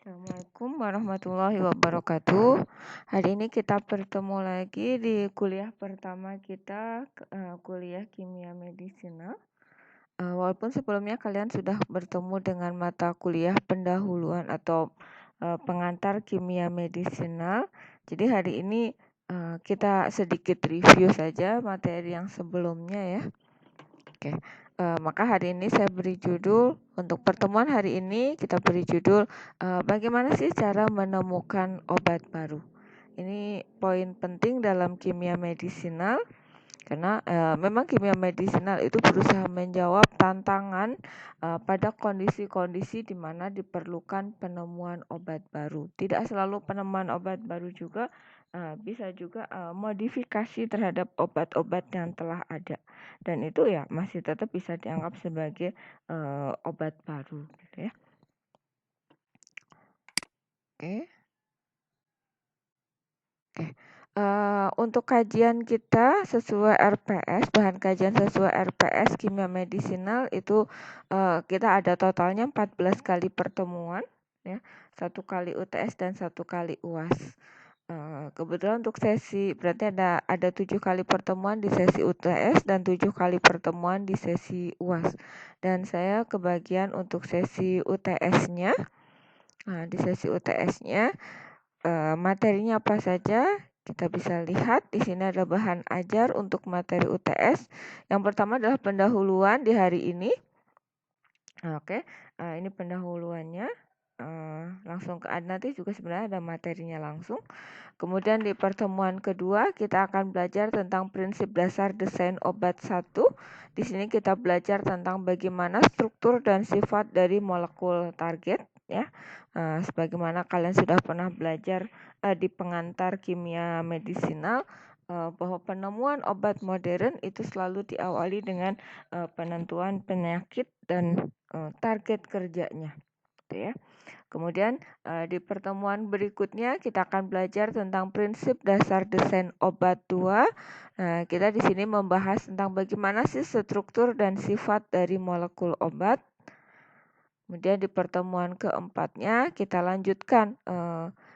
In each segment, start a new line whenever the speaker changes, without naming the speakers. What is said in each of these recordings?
Assalamualaikum warahmatullahi wabarakatuh. Hari ini kita bertemu lagi di kuliah pertama kita, kuliah kimia medisinal. Walaupun sebelumnya kalian sudah bertemu dengan mata kuliah pendahuluan atau pengantar kimia medisinal. Jadi hari ini kita sedikit review saja materi yang sebelumnya ya. Oke. Maka hari ini saya beri judul, untuk pertemuan hari ini kita beri judul bagaimana sih cara menemukan obat baru. Ini poin penting dalam kimia medisinal karena memang kimia medisinal itu berusaha menjawab tantangan pada kondisi-kondisi di mana diperlukan penemuan obat baru. Tidak selalu penemuan obat baru juga, bisa juga modifikasi terhadap obat-obat yang telah ada. Dan itu ya masih tetap bisa dianggap sebagai obat baru gitu ya. Oke. Untuk kajian kita sesuai RPS, bahan kajian sesuai RPS kimia medisinal itu kita ada totalnya 14 kali pertemuan ya, 1 kali UTS dan 1 kali UAS. Kebetulan untuk sesi berarti ada 7 kali pertemuan di sesi UTS dan 7 kali pertemuan di sesi UAS. Dan saya kebagian untuk sesi UTS-nya. Nah, di sesi UTS-nya materinya apa saja? Kita bisa lihat di sini ada bahan ajar untuk materi UTS. Yang pertama adalah pendahuluan di hari ini. Oke, ini pendahuluannya. Langsung ke nanti juga sebenarnya ada materinya langsung. Kemudian di pertemuan kedua kita akan belajar tentang prinsip dasar desain obat 1. Di sini kita belajar tentang bagaimana struktur dan sifat dari molekul target ya. Sebagaimana kalian sudah pernah belajar di pengantar kimia medisinal bahwa penemuan obat modern itu selalu diawali dengan penentuan penyakit dan target kerjanya, gitu ya. Kemudian di pertemuan berikutnya kita akan belajar tentang prinsip dasar desain obat 2. Kita di sini membahas tentang bagaimana sih struktur dan sifat dari molekul obat. Kemudian di pertemuan keempatnya kita lanjutkan,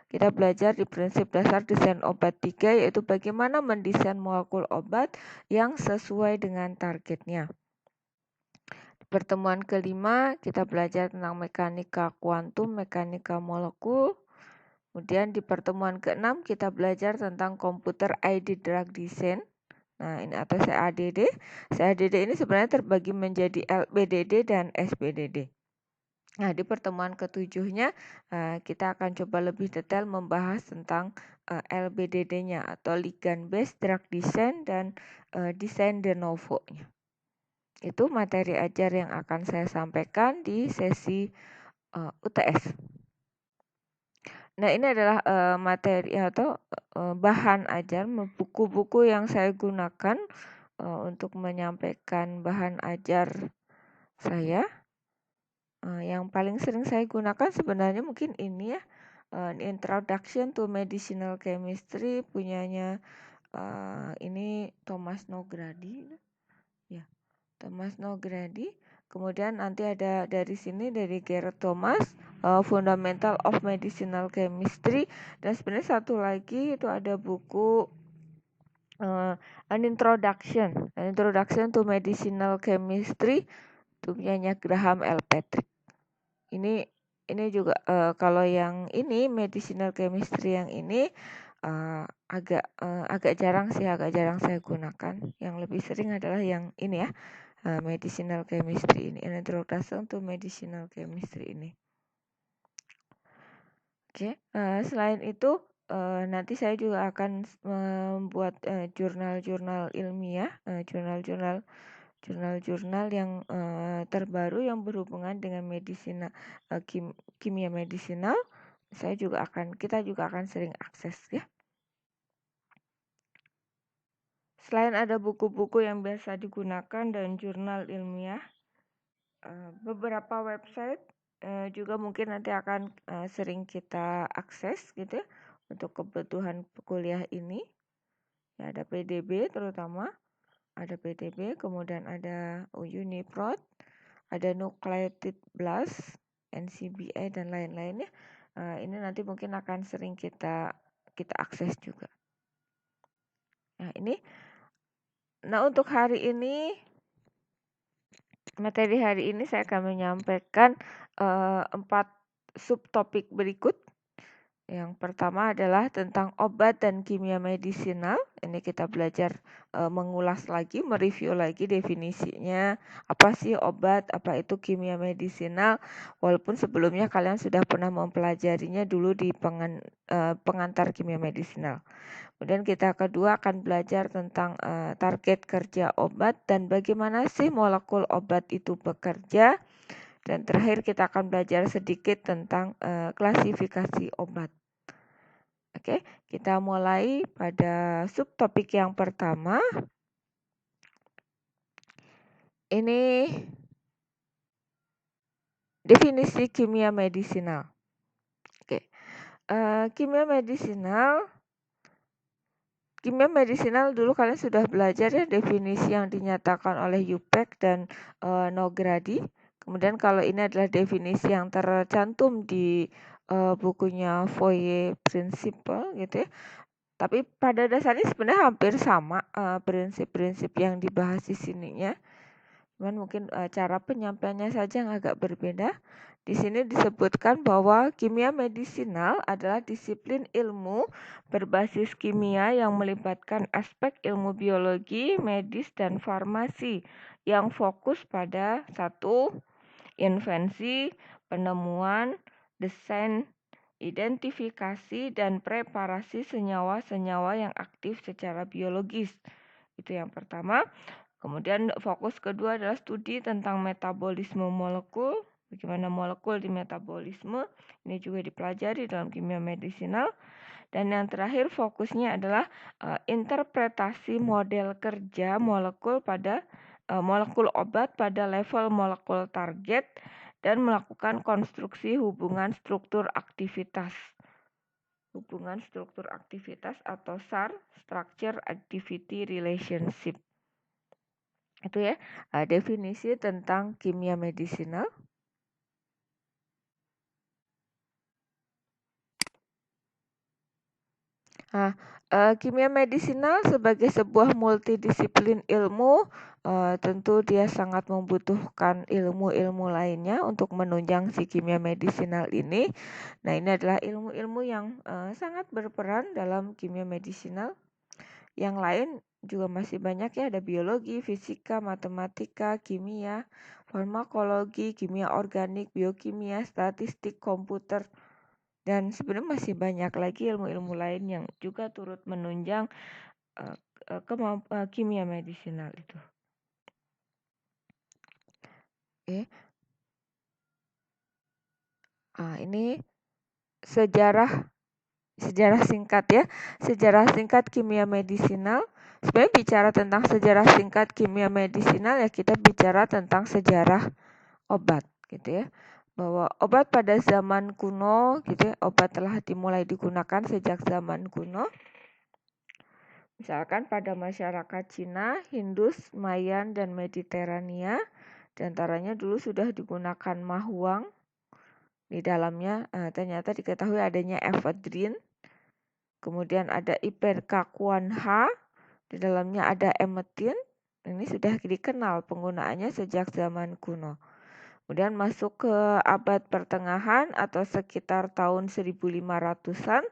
kita belajar di prinsip dasar desain obat 3, yaitu bagaimana mendesain molekul obat yang sesuai dengan targetnya. Di pertemuan kelima kita belajar tentang mekanika kuantum, mekanika molekul. Kemudian di pertemuan ke-6 kita belajar tentang komputer aided drug design. Nah, ini atau CADD. CADD ini sebenarnya terbagi menjadi LPDD dan SPDD. Nah, di pertemuan ke-7-nya kita akan coba lebih detail membahas tentang LBDD-nya atau ligand based drug design dan desain de novo-nya. Itu materi ajar yang akan saya sampaikan di sesi UTS. Nah, ini adalah materi atau bahan ajar, buku-buku yang saya gunakan untuk menyampaikan bahan ajar saya. Yang paling sering saya gunakan sebenarnya mungkin ini ya, Introduction to Medicinal Chemistry punyanya ini Thomas Nogrady ya, Thomas Nogrady. Kemudian nanti ada dari sini dari Gerard Thomas, Fundamental of Medicinal Chemistry, dan sebenarnya satu lagi itu ada buku An Introduction to Medicinal Chemistry, itu punyanya Graham L. Patrick. Ini juga kalau yang ini medicinal chemistry yang ini agak jarang saya gunakan. Yang lebih sering adalah yang ini ya, medicinal chemistry ini, Introduction to Medicinal Chemistry ini. Oke, selain itu nanti saya juga akan membuat jurnal-jurnal ilmiah, jurnal-jurnal yang terbaru yang berhubungan dengan kimia medisinal. Kita juga akan sering akses ya. Selain ada buku-buku yang biasa digunakan dan jurnal ilmiah, beberapa website juga mungkin nanti akan sering kita akses gitu ya, untuk kebutuhan kuliah ini. Ya, ada PDB terutama, ada PDB, kemudian ada Uniprot, ada Nucleated Blast, NCBI dan lain-lainnya. Ini nanti mungkin akan sering kita akses juga. Nah, untuk hari ini, materi hari ini saya akan menyampaikan 4 subtopik berikut. Yang pertama adalah tentang obat dan kimia medisinal. Ini kita belajar mengulas lagi, mereview lagi definisinya. Apa sih obat, apa itu kimia medisinal. Walaupun sebelumnya kalian sudah pernah mempelajarinya dulu di pengantar kimia medisinal. Kemudian kita kedua akan belajar tentang target kerja obat dan bagaimana sih molekul obat itu bekerja. Dan terakhir kita akan belajar sedikit tentang klasifikasi obat. Oke, kita mulai pada subtopik yang pertama. Ini definisi kimia medisinal. Oke, kimia medisinal dulu kalian sudah belajar ya definisi yang dinyatakan oleh Yupek dan Nogradi. Kemudian kalau ini adalah definisi yang tercantum di bukunya Foyer Principle gitu ya. Tapi pada dasarnya sebenarnya hampir sama prinsip-prinsip yang dibahas di sininya. Cuman mungkin cara penyampaiannya saja yang agak berbeda. Di sini disebutkan bahwa kimia medisinal adalah disiplin ilmu berbasis kimia yang melibatkan aspek ilmu biologi, medis, dan farmasi yang fokus pada satu, invensi, penemuan, desain, identifikasi, dan preparasi senyawa-senyawa yang aktif secara biologis. Itu yang pertama. Kemudian fokus kedua adalah studi tentang metabolisme molekul, bagaimana molekul di metabolisme. Ini juga dipelajari dalam kimia medisinal. Dan yang terakhir fokusnya adalah interpretasi model kerja molekul pada molekul obat pada level molekul target dan melakukan konstruksi hubungan struktur aktivitas. Hubungan struktur aktivitas atau SAR, Structure Activity Relationship. Itu ya, definisi tentang kimia medisinal. Kimia medisinal sebagai sebuah multidisiplin ilmu, tentu dia sangat membutuhkan ilmu-ilmu lainnya untuk menunjang si kimia medisinal ini. Nah, ini adalah ilmu-ilmu yang sangat berperan dalam kimia medisinal. Yang lain juga masih banyak ya, ada biologi, fisika, matematika, kimia, farmakologi, kimia organik, biokimia, statistik, komputer, dan sebenarnya masih banyak lagi ilmu-ilmu lain yang juga turut menunjang kimia medisinal itu. Oke. Ini sejarah singkat ya. Sejarah singkat kimia medisinal. Sebenarnya bicara tentang sejarah singkat kimia medisinal ya kita bicara tentang sejarah obat gitu ya. Bahwa obat pada zaman kuno gitu ya, obat telah dimulai digunakan sejak zaman kuno. Misalkan pada masyarakat Cina, Hindus, Mayan, dan Mediterania, diantaranya dulu sudah digunakan mahuang. Di dalamnya ternyata diketahui adanya ephedrine. Kemudian ada iperkakuan H, di dalamnya ada emetin. Ini sudah dikenal penggunaannya sejak zaman kuno. Kemudian masuk ke abad pertengahan atau sekitar tahun 1500-an,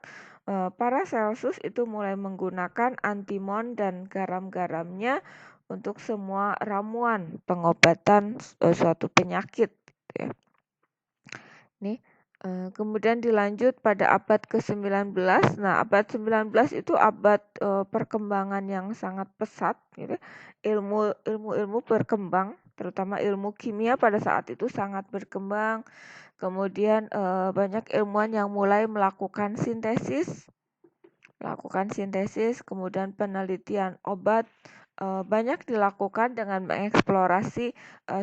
Paracelsus itu mulai menggunakan antimon dan garam-garamnya untuk semua ramuan pengobatan suatu penyakit. Ya. Nih, kemudian dilanjut pada abad ke-19. Nah, abad 19 itu abad perkembangan yang sangat pesat. Gitu. Ilmu berkembang, terutama ilmu kimia pada saat itu sangat berkembang. Kemudian banyak ilmuwan yang mulai melakukan sintesis, kemudian penelitian obat banyak dilakukan dengan mengeksplorasi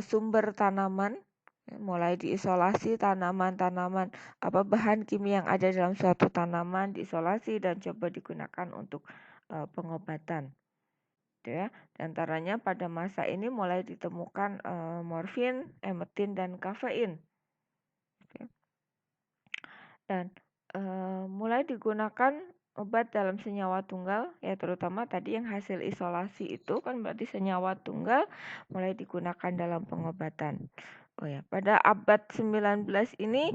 sumber tanaman, mulai diisolasi tanaman-tanaman bahan kimia yang ada dalam suatu tanaman, diisolasi dan coba digunakan untuk pengobatan. Ya, diantaranya pada masa ini mulai ditemukan morfin, emetin, dan kafein. dan mulai digunakan obat dalam senyawa tunggal, ya terutama tadi yang hasil isolasi itu kan berarti senyawa tunggal mulai digunakan dalam pengobatan. Oh ya, pada abad 19 ini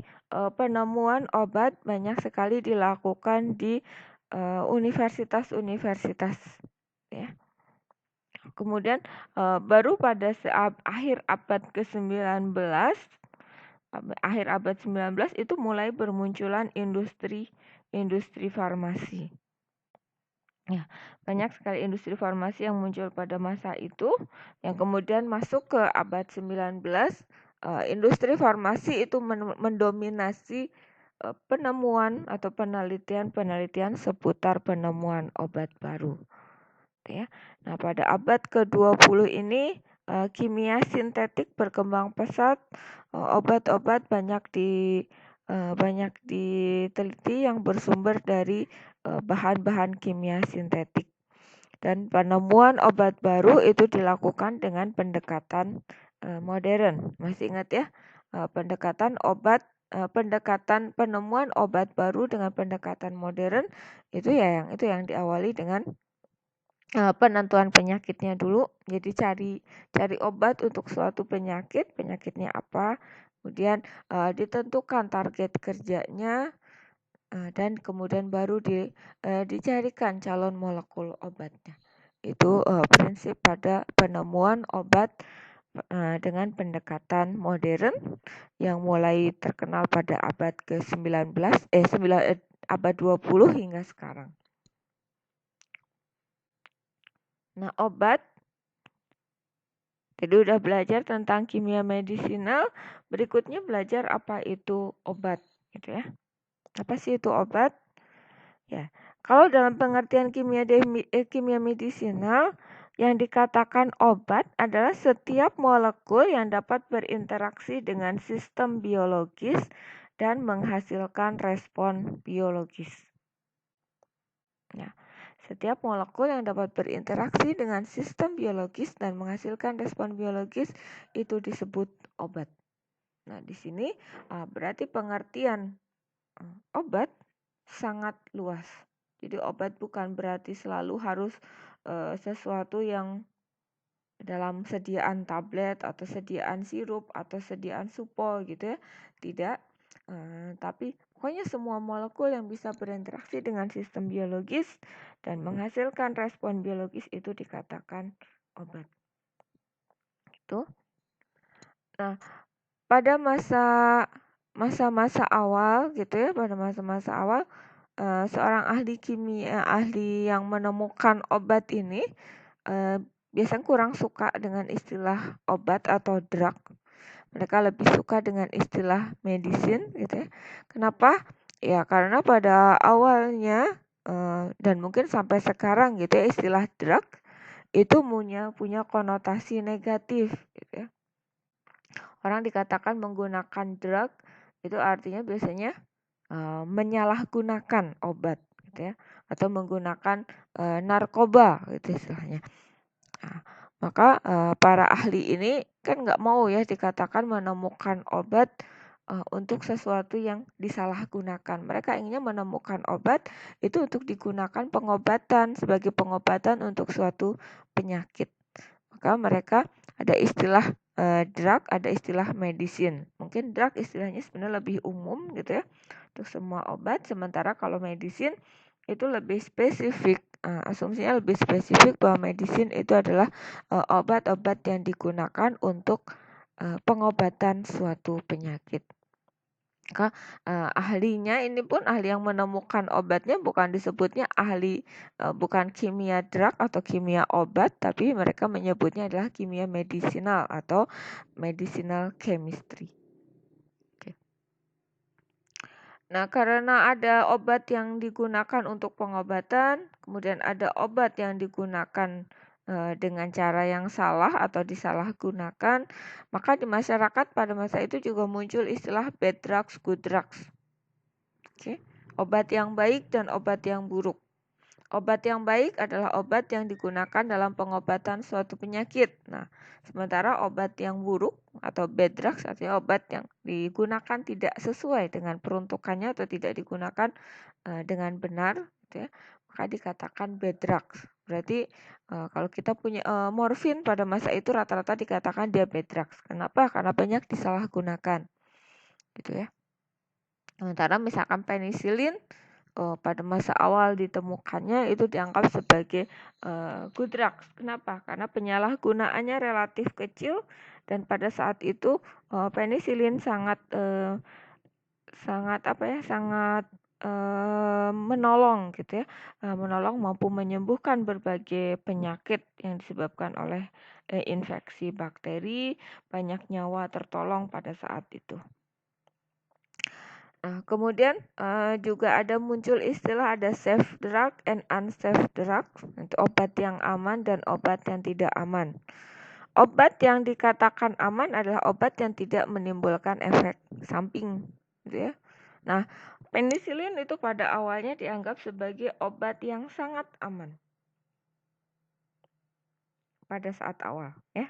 penemuan obat banyak sekali dilakukan di universitas-universitas, ya. Kemudian baru pada akhir abad ke-19, akhir abad 19 itu mulai bermunculan industri farmasi. Ya, banyak sekali industri farmasi yang muncul pada masa itu, yang kemudian masuk ke abad 19. Industri farmasi itu mendominasi penemuan atau penelitian seputar penemuan obat baru. Ya. Nah, pada abad ke-20 ini kimia sintetik berkembang pesat, obat-obat banyak diteliti yang bersumber dari bahan-bahan kimia sintetik. Dan penemuan obat baru itu dilakukan dengan pendekatan modern. Masih ingat ya? Pendekatan penemuan obat baru dengan pendekatan modern itu yang diawali dengan penentuan penyakitnya dulu. Jadi cari obat untuk suatu penyakitnya apa, kemudian ditentukan target kerjanya, dan kemudian baru dicarikan calon molekul obatnya. Itu prinsip pada penemuan obat dengan pendekatan modern yang mulai terkenal pada abad ke-19, abad 20 hingga sekarang. Nah, obat, jadi udah belajar tentang kimia medisinal, berikutnya belajar apa itu obat, gitu ya. Apa sih itu obat? Ya, kalau dalam pengertian kimia medisinal, yang dikatakan obat adalah setiap molekul yang dapat berinteraksi dengan sistem biologis dan menghasilkan respon biologis. Nah, setiap molekul yang dapat berinteraksi dengan sistem biologis dan menghasilkan respon biologis itu disebut obat. Nah, di sini berarti pengertian obat sangat luas. Jadi obat bukan berarti selalu harus sesuatu yang dalam sediaan tablet atau sediaan sirup atau sediaan supol gitu ya. Tidak. Tapi pokoknya semua molekul yang bisa berinteraksi dengan sistem biologis dan menghasilkan respon biologis itu dikatakan obat. Gitu. Nah, pada masa-masa awal gitu ya, pada masa-masa awal seorang ahli kimia, ahli yang menemukan obat ini biasanya kurang suka dengan istilah obat atau drug. Mereka lebih suka dengan istilah medicine gitu ya. Kenapa? Ya karena pada awalnya dan mungkin sampai sekarang gitu ya, istilah drug itu punya konotasi negatif gitu ya. Orang dikatakan menggunakan drug itu artinya biasanya menyalahgunakan obat gitu ya, atau menggunakan narkoba gitu istilahnya. Nah, maka para ahli ini kan nggak mau ya dikatakan menemukan obat untuk sesuatu yang disalahgunakan. Mereka inginnya menemukan obat itu untuk digunakan sebagai pengobatan untuk suatu penyakit. Maka mereka ada istilah drug, ada istilah medicine. Mungkin drug istilahnya sebenarnya lebih umum gitu ya untuk semua obat, sementara kalau medicine itu lebih spesifik. Asumsinya lebih spesifik bahwa medicine itu adalah obat-obat yang digunakan untuk pengobatan suatu penyakit. Maka ahlinya ini pun ahli yang menemukan obatnya bukan disebutnya ahli, bukan kimia drug atau kimia obat, tapi mereka menyebutnya adalah kimia medisinal atau medicinal chemistry. Nah, karena ada obat yang digunakan untuk pengobatan, kemudian ada obat yang digunakan dengan cara yang salah atau disalahgunakan, maka di masyarakat pada masa itu juga muncul istilah bad drugs, good drugs. Obat yang baik dan obat yang buruk. Obat yang baik adalah obat yang digunakan dalam pengobatan suatu penyakit. Nah, sementara obat yang buruk atau bad drugs artinya obat yang digunakan tidak sesuai dengan peruntukannya atau tidak digunakan dengan benar, gitu ya, maka dikatakan bad drugs. Berarti kalau kita punya morfin pada masa itu rata-rata dikatakan dia bad drugs. Kenapa? Karena banyak disalahgunakan, gitu ya. Sementara misalkan penisilin pada masa awal ditemukannya itu dianggap sebagai good drugs. Kenapa? Karena penyalahgunaannya relatif kecil dan pada saat itu penisilin sangat menolong gitu ya, menolong mampu menyembuhkan berbagai penyakit yang disebabkan oleh infeksi bakteri, banyak nyawa tertolong pada saat itu. Nah, kemudian juga ada muncul istilah ada safe drug and unsafe drug, untuk obat yang aman dan obat yang tidak aman. Obat yang dikatakan aman adalah obat yang tidak menimbulkan efek samping, gitu ya. Nah, penisilin itu pada awalnya dianggap sebagai obat yang sangat aman pada saat awal, ya.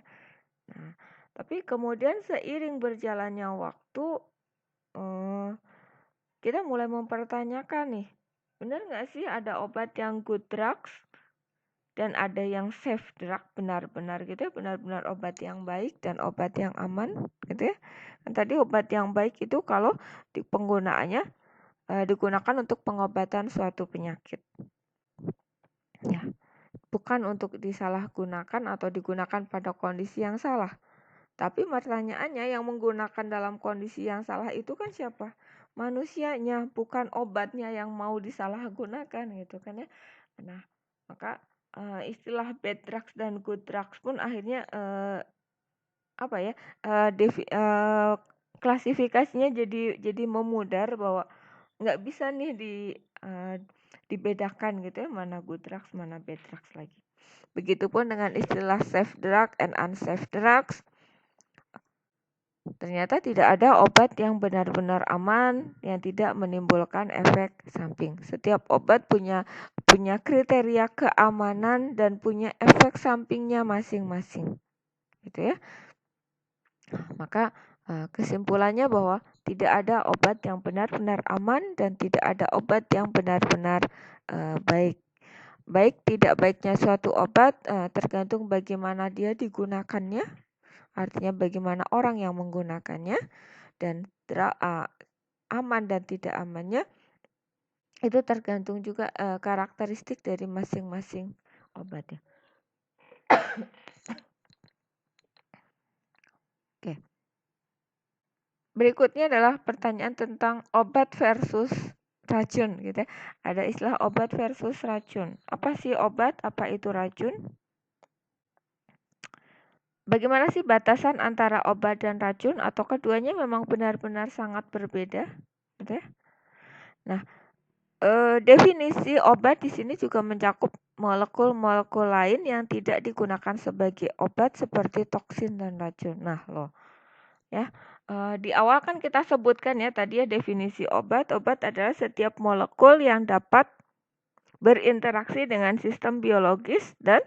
Nah, tapi kemudian seiring berjalannya waktu, kita mulai mempertanyakan nih, benar nggak sih ada obat yang good drugs dan ada yang safe drug, benar-benar gitu ya, benar-benar obat yang baik dan obat yang aman, gitu ya. Dan tadi obat yang baik itu kalau penggunaannya digunakan untuk pengobatan suatu penyakit, ya, bukan untuk disalahgunakan atau digunakan pada kondisi yang salah. Tapi pertanyaannya yang menggunakan dalam kondisi yang salah itu kan siapa? Manusianya, bukan obatnya yang mau disalahgunakan gitu kan ya. Nah, maka istilah bad drugs dan good drugs pun akhirnya klasifikasinya jadi memudar bahwa nggak bisa nih dibedakan gitu ya, mana good drugs, mana bad drugs lagi. Begitupun dengan istilah safe drug and unsafe drugs. Ternyata tidak ada obat yang benar-benar aman yang tidak menimbulkan efek samping. Setiap obat punya kriteria keamanan dan punya efek sampingnya masing-masing. Gitu ya. Maka kesimpulannya bahwa tidak ada obat yang benar-benar aman dan tidak ada obat yang benar-benar baik. Baik tidak baiknya suatu obat tergantung bagaimana dia digunakannya. Artinya bagaimana orang yang menggunakannya, dan aman dan tidak amannya itu tergantung juga karakteristik dari masing-masing obatnya. Oke. Berikutnya adalah pertanyaan tentang obat versus racun gitu ya. Ada istilah obat versus racun. Apa sih obat? Apa itu racun? Bagaimana sih batasan antara obat dan racun atau keduanya memang benar-benar sangat berbeda, gitu ya? Nah, definisi obat di sini juga mencakup molekul-molekul lain yang tidak digunakan sebagai obat seperti toksin dan racun. Nah, ya, di awal kan kita sebutkan ya tadi ya definisi obat. Obat adalah setiap molekul yang dapat berinteraksi dengan sistem biologis dan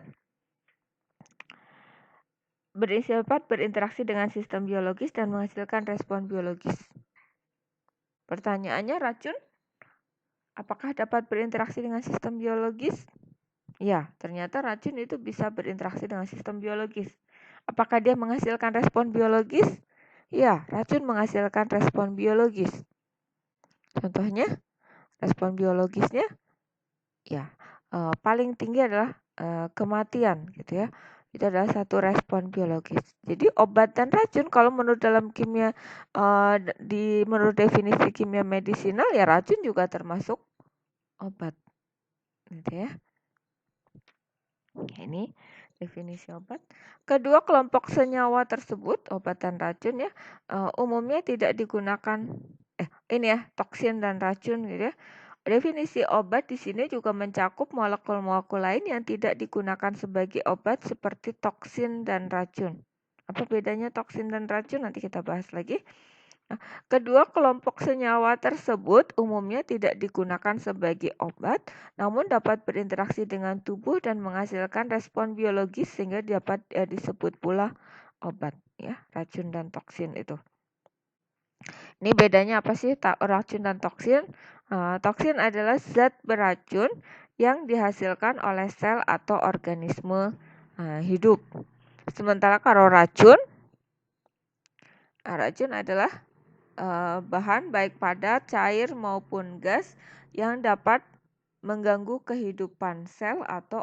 berinteraksi dengan sistem biologis dan menghasilkan respon biologis. Pertanyaannya, racun apakah dapat berinteraksi dengan sistem biologis? Ya, ternyata racun itu bisa berinteraksi dengan sistem biologis. Apakah dia menghasilkan respon biologis? Ya, racun menghasilkan respon biologis. Contohnya, respon biologisnya ya paling tinggi adalah kematian gitu ya. Itu adalah satu respon biologis. Jadi obat dan racun kalau menurut dalam kimia menurut definisi kimia medisinal ya racun juga termasuk obat. Gitu ya. Ini definisi obat. Kedua kelompok senyawa tersebut, obat dan racun ya, umumnya tidak digunakan ini ya, toksin dan racun gitu ya. Definisi obat di sini juga mencakup molekul-molekul lain yang tidak digunakan sebagai obat seperti toksin dan racun. Apa bedanya toksin dan racun? Nanti kita bahas lagi. Kedua kelompok senyawa tersebut umumnya tidak digunakan sebagai obat, namun dapat berinteraksi dengan tubuh dan menghasilkan respon biologis sehingga dapat disebut pula obat, ya, racun dan toksin itu. Ini bedanya apa sih racun dan toksin? Toksin adalah zat beracun yang dihasilkan oleh sel atau organisme hidup. Sementara kalau racun adalah bahan baik padat, cair maupun gas yang dapat mengganggu kehidupan sel atau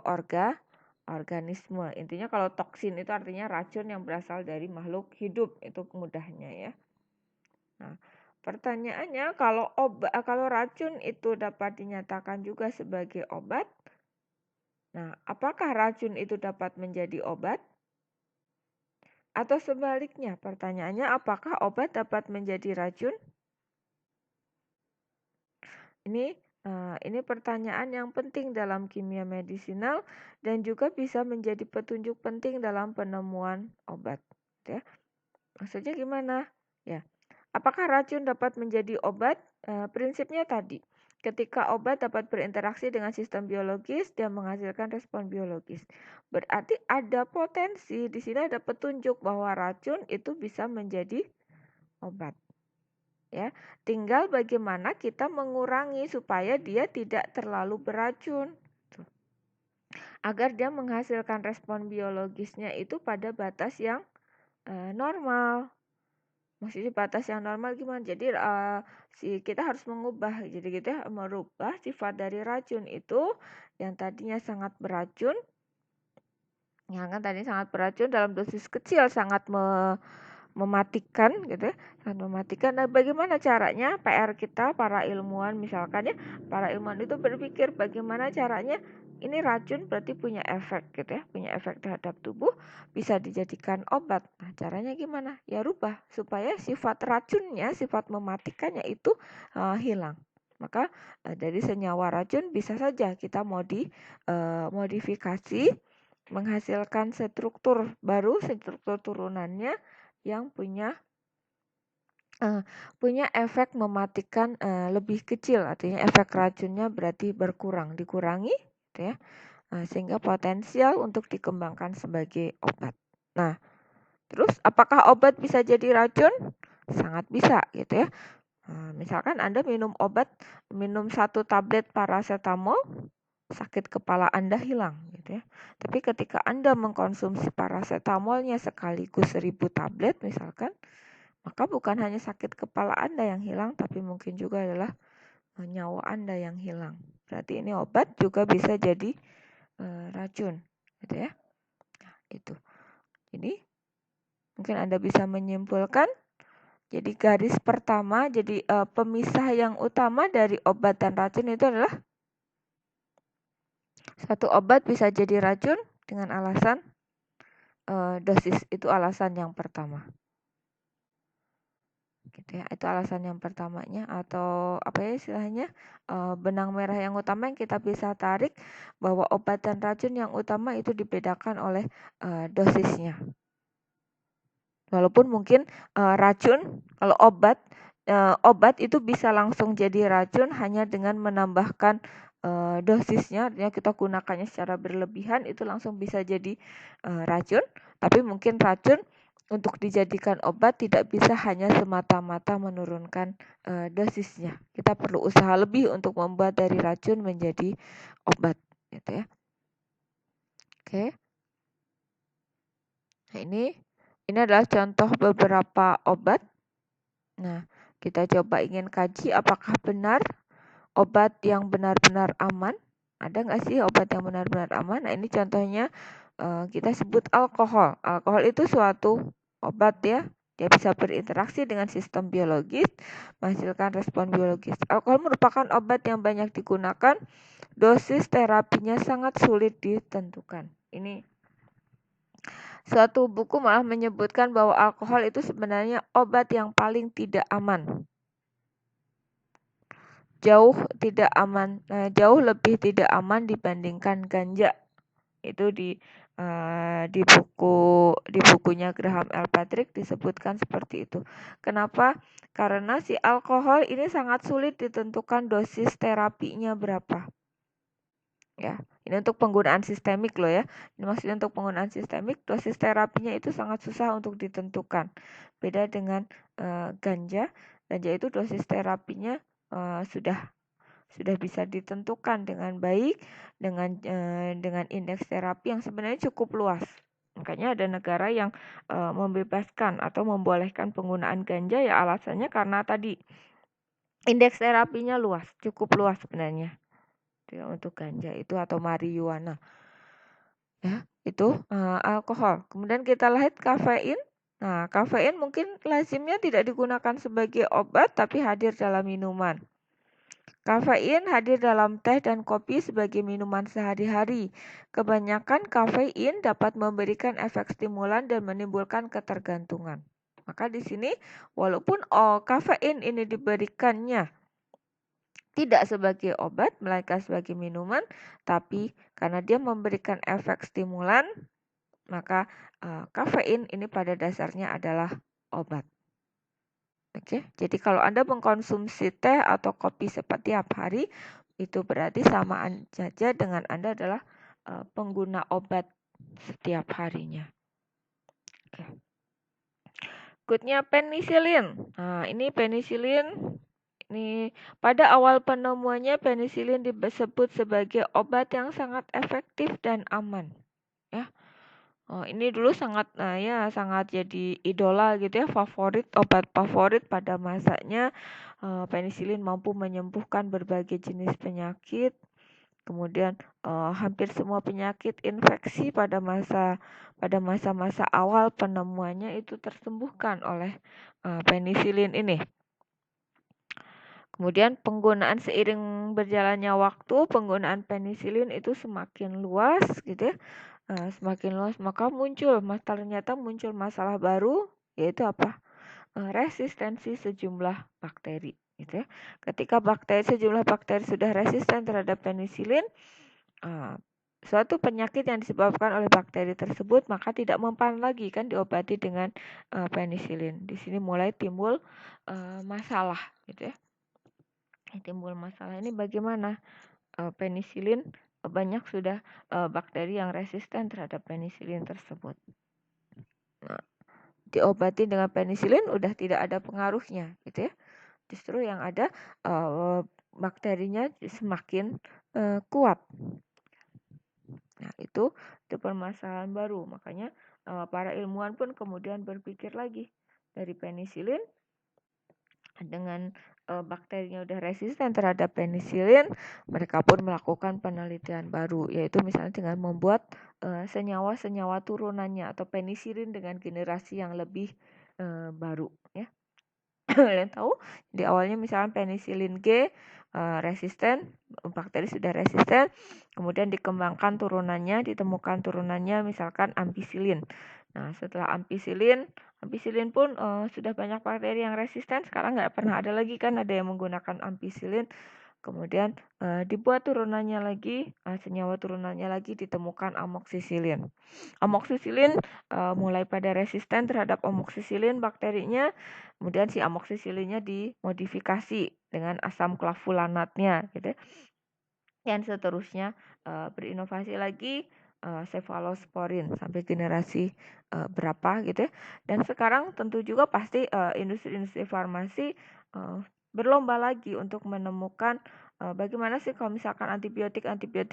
organisme. Intinya kalau toksin itu artinya racun yang berasal dari makhluk hidup, itu mudahnya, ya. Nah, pertanyaannya kalau racun itu dapat dinyatakan juga sebagai obat. Nah, apakah racun itu dapat menjadi obat? Atau sebaliknya, pertanyaannya apakah obat dapat menjadi racun? Ini pertanyaan yang penting dalam kimia medisinal dan juga bisa menjadi petunjuk penting dalam penemuan obat, ya. Maksudnya gimana? Ya. Apakah racun dapat menjadi obat? Prinsipnya tadi, ketika obat dapat berinteraksi dengan sistem biologis dan menghasilkan respon biologis. Berarti ada potensi, di sini ada petunjuk bahwa racun itu bisa menjadi obat. Ya, tinggal bagaimana kita mengurangi supaya dia tidak terlalu beracun. Agar dia menghasilkan respon biologisnya itu pada batas yang normal. Maksudnya batas yang normal gimana? Jadi kita harus mengubah, jadi kita merubah sifat dari racun itu yang tadinya sangat beracun, yang kan tadi sangat beracun dalam dosis kecil sangat mematikan gitu ya, sangat mematikan. Nah, bagaimana caranya? PR kita para ilmuwan misalkan ya, para ilmuwan itu berpikir bagaimana caranya ini racun berarti punya efek gitu ya, punya efek terhadap tubuh, bisa dijadikan obat. Nah, caranya gimana? Ya rubah supaya sifat racunnya, sifat mematikannya itu hilang. Maka dari senyawa racun bisa saja kita modifikasi menghasilkan struktur baru, struktur turunannya yang punya efek mematikan lebih kecil, artinya efek racunnya berarti dikurangi, gitu ya, sehingga potensial untuk dikembangkan sebagai obat. Nah, terus apakah obat bisa jadi racun? Sangat bisa, gitu ya. Misalkan Anda minum 1 tablet paracetamol, sakit kepala Anda hilang, gitu ya. Tapi ketika Anda mengkonsumsi paracetamolnya sekaligus 1000 tablet misalkan, maka bukan hanya sakit kepala Anda yang hilang, tapi mungkin juga adalah nyawa Anda yang hilang. Berarti ini obat juga bisa jadi racun, gitu ya. Nah, itu. Jadi mungkin Anda bisa menyimpulkan. Jadi garis pertama, jadi pemisah yang utama dari obat dan racun itu adalah satu obat bisa jadi racun dengan alasan dosis, itu alasan yang pertama. Gitu ya, itu alasan yang pertamanya, atau apa ya istilahnya, benang merah yang utama yang kita bisa tarik bahwa obat dan racun yang utama itu dibedakan oleh dosisnya. Walaupun mungkin racun, kalau obat itu bisa langsung jadi racun hanya dengan menambahkan dosisnya, artinya kita gunakannya secara berlebihan itu langsung bisa jadi racun. Tapi mungkin racun untuk dijadikan obat tidak bisa hanya semata-mata menurunkan dosisnya. Kita perlu usaha lebih untuk membuat dari racun menjadi obat, gitu ya. Oke. Nah, ini adalah contoh beberapa obat. Nah, kita coba ingin kaji apakah benar obat yang benar-benar aman. Ada nggak sih obat yang benar-benar aman? Nah, ini contohnya kita sebut alkohol. Alkohol itu suatu obat ya. Dia bisa berinteraksi dengan sistem biologis, menghasilkan respon biologis. Alkohol merupakan obat yang banyak digunakan. Dosis terapinya sangat sulit ditentukan. Ini suatu buku malah menyebutkan bahwa alkohol itu sebenarnya obat yang paling tidak aman. Jauh lebih tidak aman dibandingkan ganja. Itu Di bukunya Graham L. Patrick disebutkan seperti itu. Kenapa? Karena si alkohol ini sangat sulit ditentukan dosis terapinya berapa. Ya, ini untuk penggunaan sistemik loh ya. Ini maksudnya untuk penggunaan sistemik, dosis terapinya itu sangat susah untuk ditentukan. Beda dengan ganja. Ganja itu dosis terapinya sudah bisa ditentukan dengan baik dengan indeks terapi yang sebenarnya cukup luas. Makanya ada negara yang membebaskan atau membolehkan penggunaan ganja ya alasannya karena tadi indeks terapinya luas, cukup luas sebenarnya. Untuk ganja itu atau marijuana. Ya, itu alkohol. Kemudian kita lihat kafein. Nah, kafein mungkin lazimnya tidak digunakan sebagai obat tapi hadir dalam minuman. Kafein hadir dalam teh dan kopi sebagai minuman sehari-hari. Kebanyakan kafein dapat memberikan efek stimulan dan menimbulkan ketergantungan. Maka di sini walaupun kafein ini diberikannya tidak sebagai obat, melainkan sebagai minuman, tapi karena dia memberikan efek stimulan, maka kafein ini pada dasarnya adalah obat. Oke, jadi kalau Anda mengkonsumsi teh atau kopi setiap hari, itu berarti sama saja dengan Anda adalah pengguna obat setiap harinya. Oke. Berikutnya penisilin. Nah, ini penisilin. Ini pada awal penemuannya penisilin disebut sebagai obat yang sangat efektif dan aman. Ya. Ini dulu sangat jadi idola gitu ya, obat favorit pada masanya. Penisilin mampu menyembuhkan berbagai jenis penyakit. Kemudian hampir semua penyakit infeksi pada masa-masa awal penemuannya itu tersembuhkan oleh penisilin ini. Kemudian penggunaan seiring berjalannya waktu, penggunaan penisilin itu semakin luas gitu ya. Semakin luas maka ternyata muncul masalah baru, yaitu apa? Resistensi sejumlah bakteri gitu ya. Ketika sejumlah bakteri sudah resisten terhadap penisilin, suatu penyakit yang disebabkan oleh bakteri tersebut maka tidak mempan lagi kan diobati dengan penisilin. Di sini mulai timbul masalah gitu ya. Timbul masalah ini bagaimana? Penisilin banyak sudah bakteri yang resisten terhadap penisilin tersebut. Nah, diobati dengan penisilin udah tidak ada pengaruhnya gitu ya. Justru yang ada bakterinya semakin kuat. Nah, itu permasalahan baru. Makanya para ilmuwan pun kemudian berpikir lagi dari penisilin dengan bakterinya udah resisten terhadap penisilin, mereka pun melakukan penelitian baru, yaitu misalnya dengan membuat senyawa-senyawa turunannya atau penisilin dengan generasi yang lebih baru ya. Kalian tahu di awalnya misalnya penisilin G resisten, bakteri sudah resisten, kemudian dikembangkan turunannya, ditemukan turunannya misalkan ampicillin. Nah, setelah ampicillin pun sudah banyak bakteri yang resisten. Sekarang nggak pernah ada lagi kan ada yang menggunakan ampicillin. Kemudian dibuat turunannya lagi, senyawa turunannya lagi ditemukan amoxicillin. Amoxicillin mulai pada resisten terhadap amoxicillin bakterinya. Kemudian si amoxicillinnya dimodifikasi dengan asam clavulanatnya gitu. Dan seterusnya berinovasi lagi cephalosporin sampai generasi berapa gitu ya. Dan sekarang tentu juga pasti industri-industri farmasi berlomba lagi untuk menemukan bagaimana sih kalau misalkan antibiotik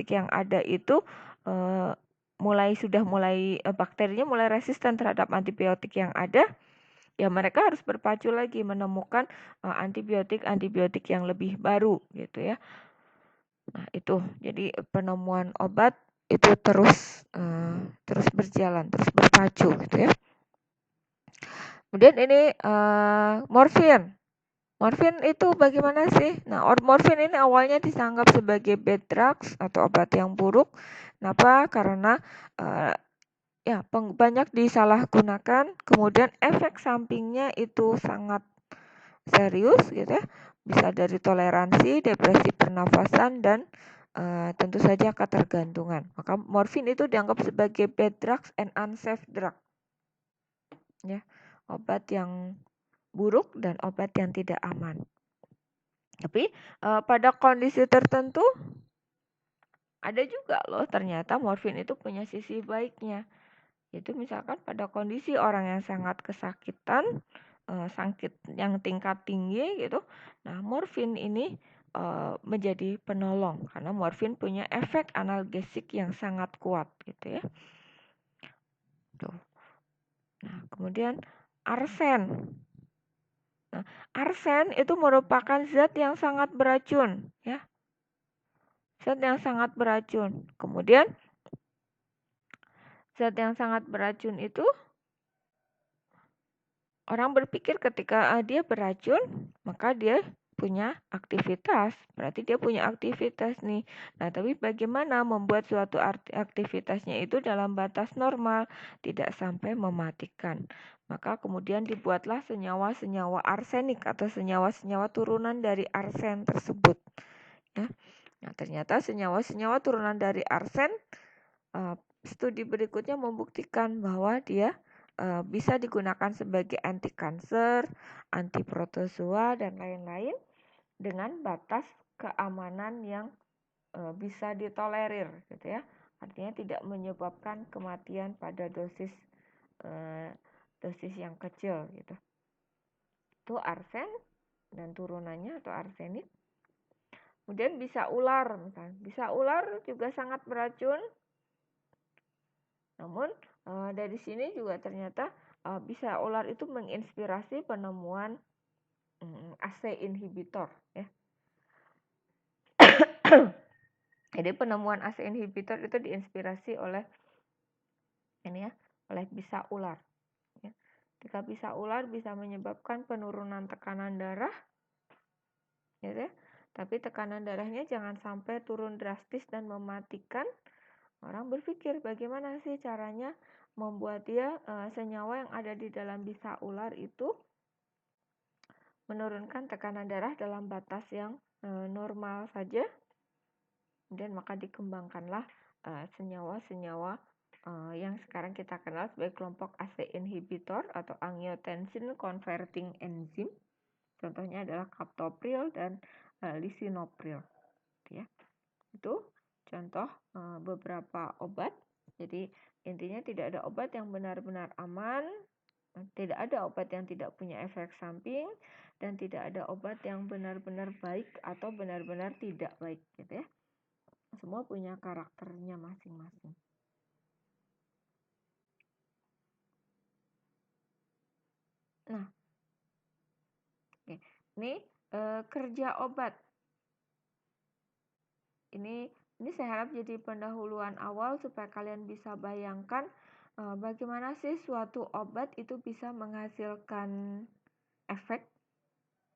yang ada itu bakterinya mulai resisten terhadap antibiotik yang ada. Ya mereka harus berpacu lagi menemukan antibiotik yang lebih baru gitu ya. Nah, itu. Jadi penemuan obat itu terus berjalan, terus berpacu gitu ya. Kemudian ini morfin. Morfin itu bagaimana sih? Nah, morfin ini awalnya dianggap sebagai bad drugs atau obat yang buruk. Kenapa? Karena banyak disalahgunakan. Kemudian efek sampingnya itu sangat serius gitu ya. Bisa dari toleransi, depresi pernafasan dan tentu saja ketergantungan. Maka morfin itu dianggap sebagai bad drugs and unsafe drug. Ya, obat yang buruk dan obat yang tidak aman. Tapi pada kondisi tertentu ada juga loh ternyata morfin itu punya sisi baiknya. Itu misalkan pada kondisi orang yang sangat kesakitan, sakit yang tingkat tinggi gitu. Nah, morfin ini menjadi penolong karena morfin punya efek analgesik yang sangat kuat gitu ya. Tuh. Nah, kemudian arsen. Nah, arsen itu merupakan zat yang sangat beracun ya. Zat yang sangat beracun. Kemudian zat yang sangat beracun itu orang berpikir ketika dia beracun, maka dia punya aktivitas. Berarti dia punya aktivitas nih. Nah, tapi bagaimana membuat suatu aktivitasnya itu dalam batas normal, tidak sampai mematikan. Maka kemudian dibuatlah senyawa-senyawa arsenik atau senyawa-senyawa turunan dari arsen tersebut. Ya. Nah, ternyata senyawa-senyawa turunan dari arsen, studi berikutnya membuktikan bahwa dia bisa digunakan sebagai anti kanser, anti protozoa dan lain-lain dengan batas keamanan yang bisa ditolerir gitu ya. Artinya tidak menyebabkan kematian pada dosis yang kecil gitu. Itu arsen dan turunannya atau arsenik. Kemudian bisa ular misalnya. Bisa ular juga sangat beracun. Namun dari sini juga ternyata bisa ular itu menginspirasi penemuan ACE inhibitor ya. Jadi penemuan ACE inhibitor itu diinspirasi oleh ini ya, oleh bisa ular. Ya. Ketika bisa ular bisa menyebabkan penurunan tekanan darah, gitu ya. Tapi tekanan darahnya jangan sampai turun drastis dan mematikan. Orang berpikir bagaimana sih caranya membuat dia senyawa yang ada di dalam bisa ular itu menurunkan tekanan darah dalam batas yang normal saja. Dan maka dikembangkanlah senyawa-senyawa yang sekarang kita kenal sebagai kelompok ACE inhibitor atau angiotensin converting enzyme. Contohnya adalah captopril dan lisinopril. Ya. Itu contoh beberapa obat. Jadi intinya tidak ada obat yang benar-benar aman, tidak ada obat yang tidak punya efek samping, dan tidak ada obat yang benar-benar baik atau benar-benar tidak baik gitu ya. Semua punya karakternya masing-masing. Nah, oke. Ini kerja obat. Ini saya harap jadi pendahuluan awal supaya kalian bisa bayangkan bagaimana sih suatu obat itu bisa menghasilkan efek.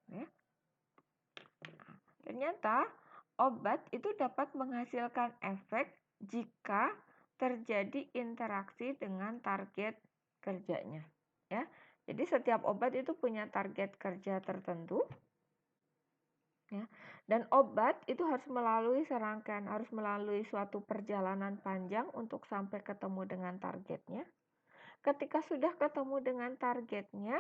Ya. Ternyata obat itu dapat menghasilkan efek jika terjadi interaksi dengan target kerjanya. Ya, jadi setiap obat itu punya target kerja tertentu. Ya, dan obat itu harus melalui serangkaian, harus melalui suatu perjalanan panjang untuk sampai ketemu dengan targetnya. Ketika sudah ketemu dengan targetnya,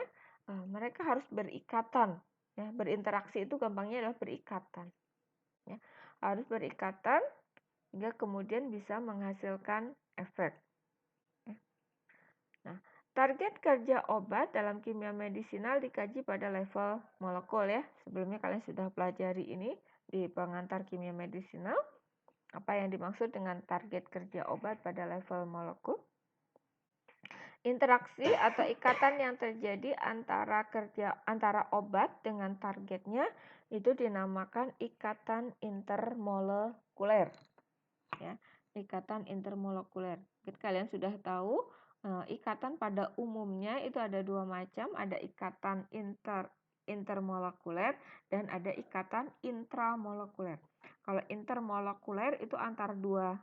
mereka harus berikatan. Ya, berinteraksi itu gampangnya adalah berikatan. Ya, harus berikatan hingga kemudian bisa menghasilkan efek. Ya. Nah, target kerja obat dalam kimia medisinal dikaji pada level molekul ya. Sebelumnya kalian sudah pelajari ini di pengantar kimia medisinal. Apa yang dimaksud dengan target kerja obat pada level molekul? Interaksi atau ikatan yang terjadi antara obat dengan targetnya itu dinamakan ikatan intermolekuler. Ya, ikatan intermolekuler. Kalian sudah tahu ikatan pada umumnya itu ada dua macam, ada ikatan intermolekuler dan ada ikatan intramolekuler. Kalau intermolekuler itu antara dua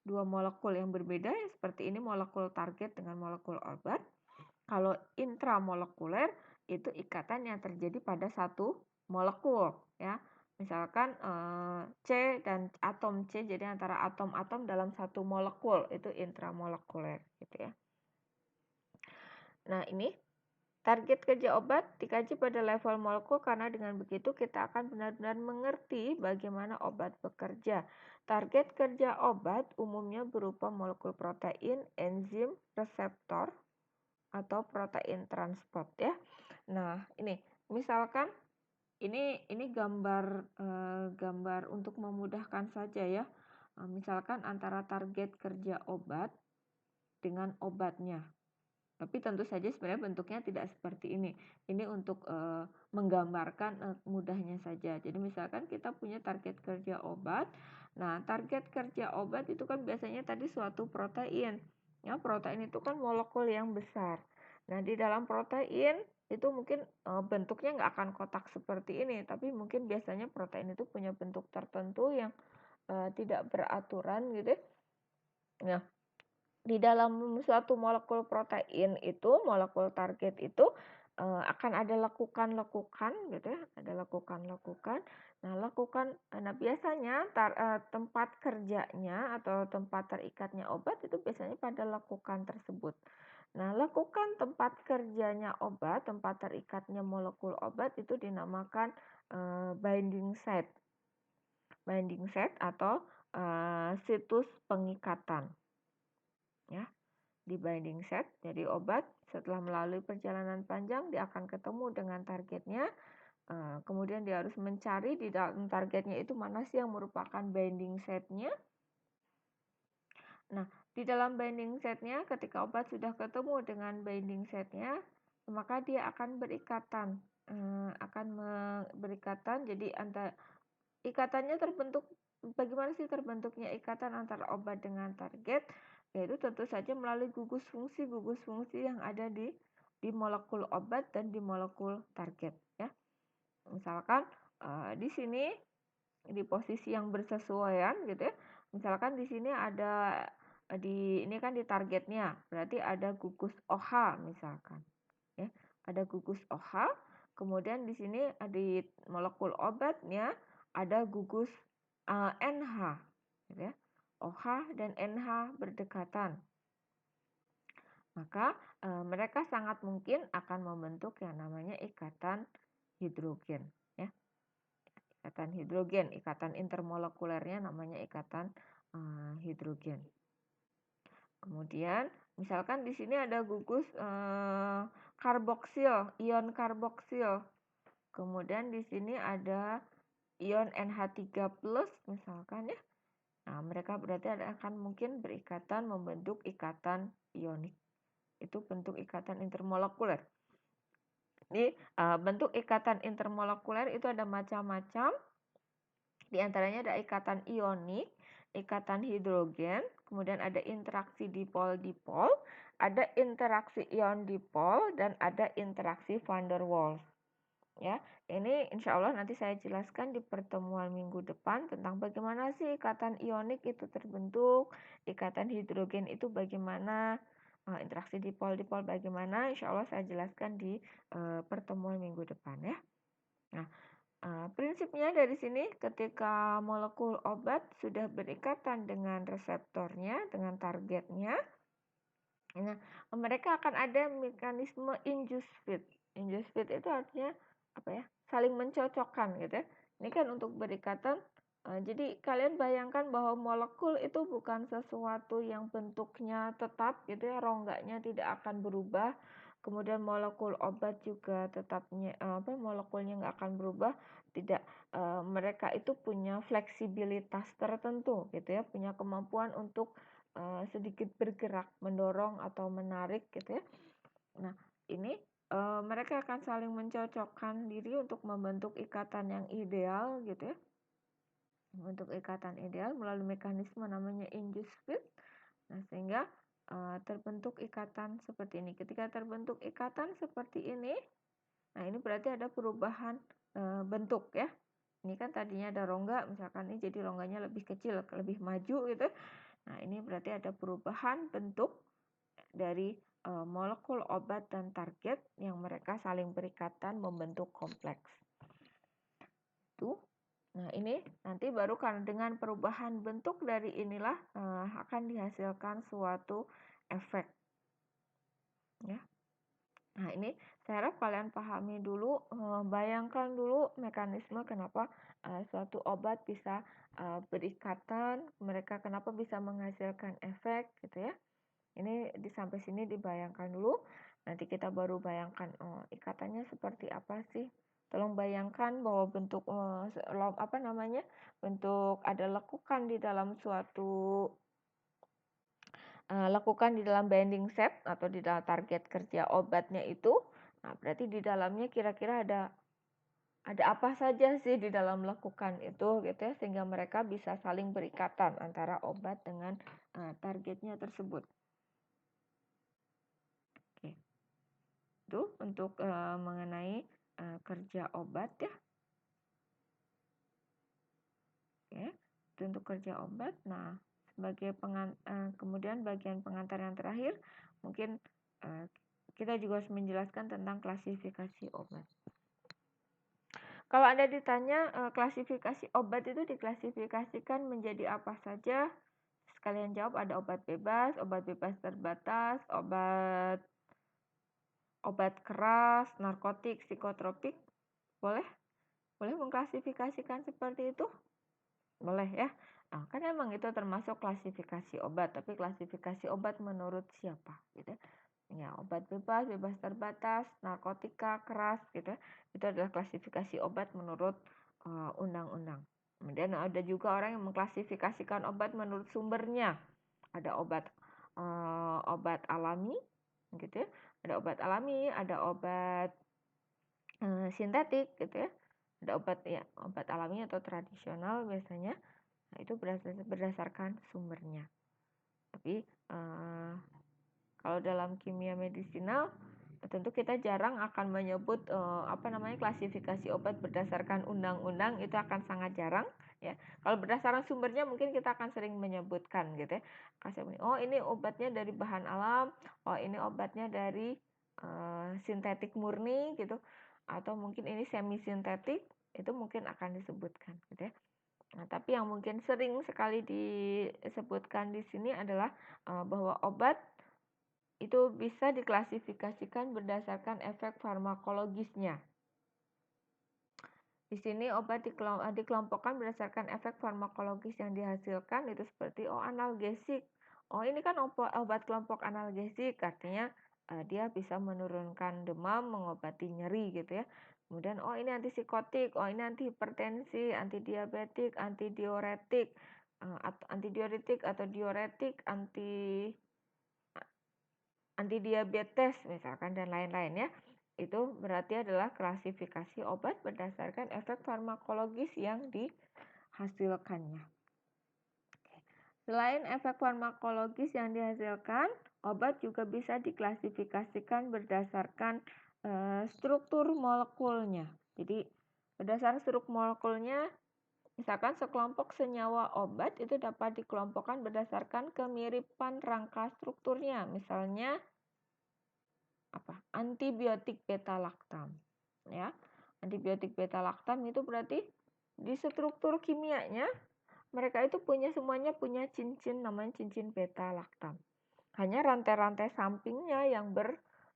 molekul yang berbeda ya, seperti ini molekul target dengan molekul obat. Kalau intramolekuler itu ikatan yang terjadi pada satu molekul ya. Misalkan C dan atom C, jadi antara atom-atom dalam satu molekul itu intramolekuler gitu ya. Nah, ini target kerja obat dikaji pada level molekul karena dengan begitu kita akan benar-benar mengerti bagaimana obat bekerja. Target kerja obat umumnya berupa molekul protein, enzim, reseptor, atau protein transport ya. Nah, ini misalkan ini gambar untuk memudahkan saja ya. Misalkan antara target kerja obat dengan obatnya. Tapi tentu saja sebenarnya bentuknya tidak seperti ini. Ini untuk menggambarkan mudahnya saja. Jadi misalkan kita punya target kerja obat. Nah, target kerja obat itu kan biasanya tadi suatu protein. Ya, protein itu kan molekul yang besar. Nah, di dalam protein itu mungkin bentuknya nggak akan kotak seperti ini, tapi mungkin biasanya protein itu punya bentuk tertentu yang tidak beraturan gitu ya. Nah, di dalam suatu molekul protein itu, molekul target itu akan ada lekukan-lekukan gitu ya, ada lekukan-lekukan. Nah, biasanya tempat kerjanya atau tempat terikatnya obat itu biasanya pada lekukan tersebut. Nah, lekukan tempat kerjanya obat, tempat terikatnya molekul obat itu dinamakan binding site. Binding site atau situs pengikatan. Ya, di binding site. Jadi obat setelah melalui perjalanan panjang dia akan ketemu dengan targetnya. Kemudian dia harus mencari di dalam targetnya itu mana sih yang merupakan binding site-nya. Nah, di dalam binding site-nya ketika obat sudah ketemu dengan binding site-nya, maka dia akan berikatan. Berikatan, jadi ikatannya terbentuk, bagaimana sih terbentuknya ikatan antara obat dengan target? Yaitu tentu saja melalui gugus fungsi yang ada di molekul obat dan di molekul target ya. Misalkan di sini di posisi yang bersesuaian gitu ya. Misalkan di sini ada ini kan di targetnya, berarti ada gugus OH misalkan. Ya, ada gugus OH, kemudian di sini di molekul obatnya ada gugus NH, gitu ya. OH dan NH berdekatan. Maka mereka sangat mungkin akan membentuk yang namanya ikatan hidrogen, ya. Ikatan hidrogen, ikatan intermolekulernya namanya ikatan hidrogen. Kemudian misalkan di sini ada gugus karboksil, ion karboksil. Kemudian di sini ada ion NH3+ misalkan ya. Nah, mereka berarti akan mungkin berikatan membentuk ikatan ionik. Itu bentuk ikatan intermolekuler. Jadi bentuk ikatan intermolekuler itu ada macam-macam. Di antaranya ada ikatan ionik, ikatan hidrogen, kemudian ada interaksi dipol-dipol, ada interaksi ion dipol, dan ada interaksi van der Waals. Ya, ini insya Allah nanti saya jelaskan di pertemuan minggu depan tentang bagaimana sih ikatan ionik itu terbentuk, ikatan hidrogen itu bagaimana, interaksi dipol-dipol bagaimana, insya Allah saya jelaskan di pertemuan minggu depan ya. Nah, prinsipnya dari sini ketika molekul obat sudah berikatan dengan reseptornya, dengan targetnya, nah, mereka akan ada mekanisme induced fit. Induced fit itu artinya apa ya? Saling mencocokkan gitu ya. Ini kan untuk berikatan. Jadi kalian bayangkan bahwa molekul itu bukan sesuatu yang bentuknya tetap gitu ya, rongganya tidak akan berubah. Kemudian molekul obat juga tetapnya molekulnya nggak akan berubah. Tidak, mereka itu punya fleksibilitas tertentu gitu ya, punya kemampuan untuk sedikit bergerak, mendorong atau menarik gitu ya. Nah, ini mereka akan saling mencocokkan diri untuk membentuk ikatan yang ideal gitu ya. Membentuk ikatan ideal melalui mekanisme namanya induced fit. Nah, sehingga terbentuk ikatan seperti ini. Ketika terbentuk ikatan seperti ini, nah ini berarti ada perubahan bentuk ya. Ini kan tadinya ada rongga, misalkan ini jadi rongganya lebih kecil, lebih maju gitu. Nah, ini berarti ada perubahan bentuk dari molekul obat dan target yang mereka saling berikatan membentuk kompleks. Itu. Nah, ini nanti baru karena dengan perubahan bentuk dari inilah akan dihasilkan suatu efek. Ya. Nah, ini saya harap kalian pahami dulu, bayangkan dulu mekanisme kenapa suatu obat bisa berikatan, mereka kenapa bisa menghasilkan efek gitu ya. Ini sampai sini dibayangkan dulu. Nanti kita baru bayangkan ikatannya seperti apa sih. Tolong bayangkan bahwa bentuk bentuk ada lekukan di dalam suatu lakukan di dalam binding set atau di dalam target kerja obatnya itu. Nah, berarti di dalamnya kira-kira ada apa saja sih di dalam lekukan itu gitu ya, sehingga mereka bisa saling berikatan antara obat dengan targetnya tersebut. Oke. Itu untuk mengenai kerja obat ya. Oke. Itu untuk kerja obat. Nah, sebagai kemudian bagian pengantar yang terakhir mungkin kita juga harus menjelaskan tentang klasifikasi obat. Kalau Anda ditanya klasifikasi obat itu diklasifikasikan menjadi apa saja, sekalian jawab ada obat bebas terbatas, obat keras, narkotik, psikotropik. Boleh mengklasifikasikan seperti itu? Boleh ya. Nah, kan emang itu termasuk klasifikasi obat, tapi klasifikasi obat menurut siapa gitu ya. Obat bebas terbatas, narkotika, keras gitu ya. Itu adalah klasifikasi obat menurut undang-undang. Kemudian ada juga orang yang mengklasifikasikan obat menurut sumbernya. Ada obat alami gitu ya. Ada obat alami, ada obat sintetik gitu ya. Ada obat alami atau tradisional biasanya. Nah, itu berdasarkan sumbernya. Tapi kalau dalam kimia medisinal tentu kita jarang akan menyebut klasifikasi obat berdasarkan undang-undang, itu akan sangat jarang ya. Kalau berdasarkan sumbernya mungkin kita akan sering menyebutkan gitu ya. Oh, ini obatnya dari bahan alam, oh ini obatnya dari sintetik murni gitu, atau mungkin ini semi sintetik, itu mungkin akan disebutkan gitu ya. Nah, tapi yang mungkin sering sekali disebutkan di sini adalah bahwa obat itu bisa diklasifikasikan berdasarkan efek farmakologisnya. Di sini obat dikelompokkan berdasarkan efek farmakologis yang dihasilkan, itu seperti analgesik. Oh, ini kan obat kelompok analgesik, artinya dia bisa menurunkan demam, mengobati nyeri gitu ya. Kemudian ini antipsikotik, ini antihipertensi, antidiabetik, antidiuretik, atau diuretik, antidiabetes misalkan dan lain-lain ya. Itu berarti adalah klasifikasi obat berdasarkan efek farmakologis yang dihasilkannya. Selain efek farmakologis yang dihasilkan, obat juga bisa diklasifikasikan berdasarkan struktur molekulnya. Jadi berdasarkan struktur molekulnya, misalkan sekelompok senyawa obat itu dapat dikelompokkan berdasarkan kemiripan rangka strukturnya. Misalnya antibiotik beta-laktam ya. Antibiotik beta-laktam itu berarti di struktur kimianya mereka itu semuanya punya cincin namanya cincin beta-laktam. Hanya rantai-rantai sampingnya yang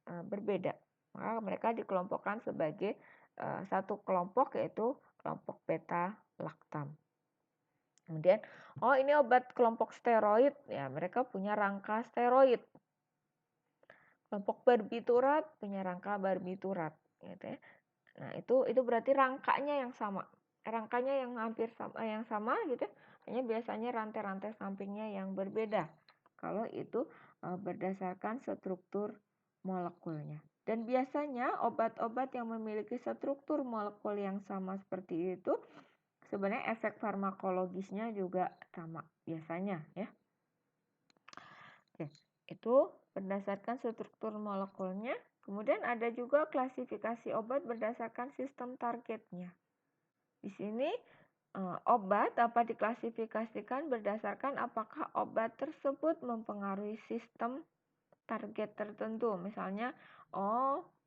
berbeda. Maka mereka dikelompokkan sebagai satu kelompok, yaitu kelompok beta-laktam. Kemudian, ini obat kelompok steroid ya, mereka punya rangka steroid. Kelompok barbiturat punya rangka barbiturat gitu ya. Nah, itu berarti rangkanya yang sama. Rangkanya yang hampir sama gitu ya. Hanya biasanya rantai-rantai sampingnya yang berbeda. Kalau itu berdasarkan struktur molekulnya. Dan biasanya obat-obat yang memiliki struktur molekul yang sama seperti itu sebenarnya efek farmakologisnya juga sama biasanya ya. Oke, itu berdasarkan struktur molekulnya. Kemudian ada juga klasifikasi obat berdasarkan sistem targetnya. Di sini obat dapat diklasifikasikan berdasarkan apakah obat tersebut mempengaruhi sistem target tertentu. Misalnya,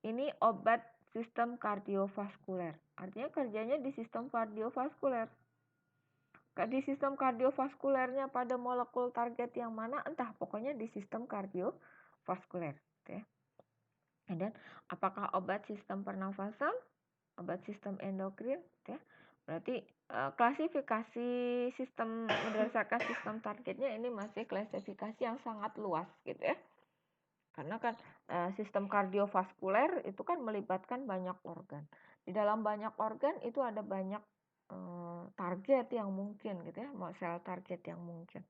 ini obat sistem kardiovaskuler. Artinya kerjanya di sistem kardiovaskuler. Di sistem kardiovaskulernya pada molekul target yang mana, entah, pokoknya di sistem kardiovaskuler. Ya. Dan apakah obat sistem pernafasan, obat sistem endokrin, ya. Berarti klasifikasi sistem berdasarkan sistem targetnya ini masih klasifikasi yang sangat luas gitu ya. Karena kan sistem kardiovaskuler itu kan melibatkan banyak organ. Di dalam banyak organ itu ada banyak target yang mungkin gitu ya, sel target yang mungkin,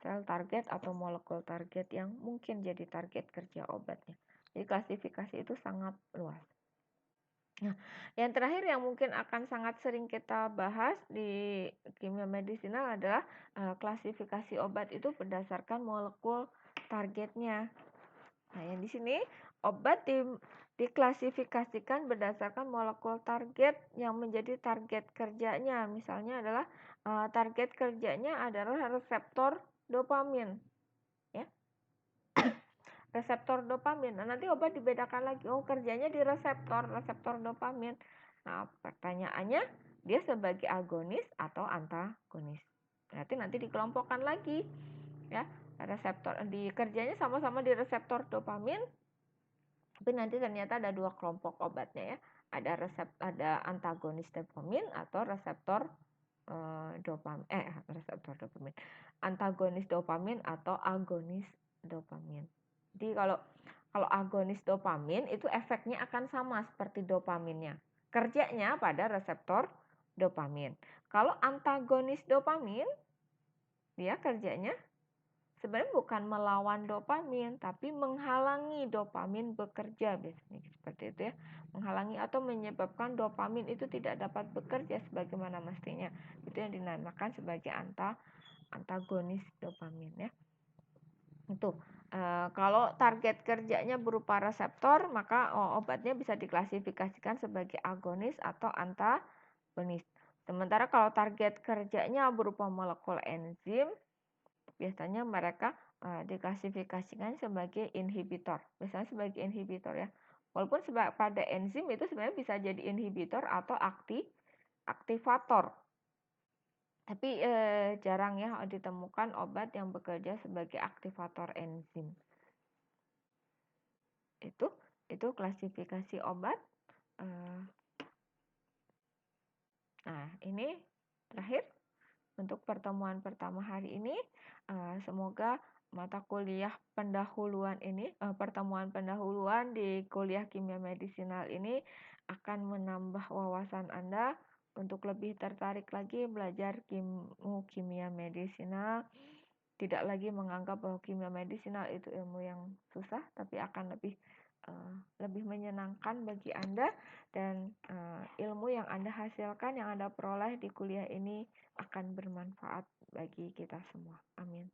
sel target atau molekul target yang mungkin jadi target kerja obatnya. Jadi klasifikasi itu sangat luas. Nah, yang terakhir yang mungkin akan sangat sering kita bahas di kimia medisinal adalah klasifikasi obat itu berdasarkan molekul targetnya. Nah, yang di sini obat diklasifikasikan berdasarkan molekul target yang menjadi target kerjanya. Misalnya adalah target kerjanya adalah reseptor dopamin, ya. Reseptor dopamin. Nah, nanti obat dibedakan lagi. Oh, kerjanya di reseptor dopamin. Nah, pertanyaannya, dia sebagai agonis atau antagonis. Berarti nanti dikelompokkan lagi, ya. Reseptor di kerjanya sama-sama di reseptor dopamin, tapi nanti ternyata ada dua kelompok obatnya, ya. Ada antagonis dopamin atau reseptor reseptor dopamin. Antagonis dopamin atau agonis dopamin. Jadi kalau agonis dopamin itu efeknya akan sama seperti dopaminnya. Kerjanya pada reseptor dopamin. Kalau antagonis dopamin, dia kerjanya sebenarnya bukan melawan dopamin, tapi menghalangi dopamin bekerja, biasanya seperti itu ya. Menghalangi atau menyebabkan dopamin itu tidak dapat bekerja sebagaimana mestinya. Itu yang dinamakan sebagai antagonis dopamin, ya. Itu kalau target kerjanya berupa reseptor, maka obatnya bisa diklasifikasikan sebagai agonis atau antagonis. Sementara kalau target kerjanya berupa molekul enzim, biasanya mereka diklasifikasikan sebagai inhibitor. Biasanya sebagai inhibitor, ya. Walaupun pada enzim itu sebenarnya bisa jadi inhibitor atau aktivator. Tapi jarang ya ditemukan obat yang bekerja sebagai aktivator enzim. Itu klasifikasi obat. Nah, ini terakhir untuk pertemuan pertama hari ini. Semoga mata kuliah pendahuluan ini, pertemuan pendahuluan di kuliah kimia medisinal ini akan menambah wawasan Anda untuk lebih tertarik lagi belajar kimia medisinal. Tidak lagi menganggap bahwa kimia medisinal itu ilmu yang susah, tapi akan lebih menyenangkan bagi Anda, dan ilmu yang Anda hasilkan, yang Anda peroleh di kuliah ini akan bermanfaat bagi kita semua. Amin.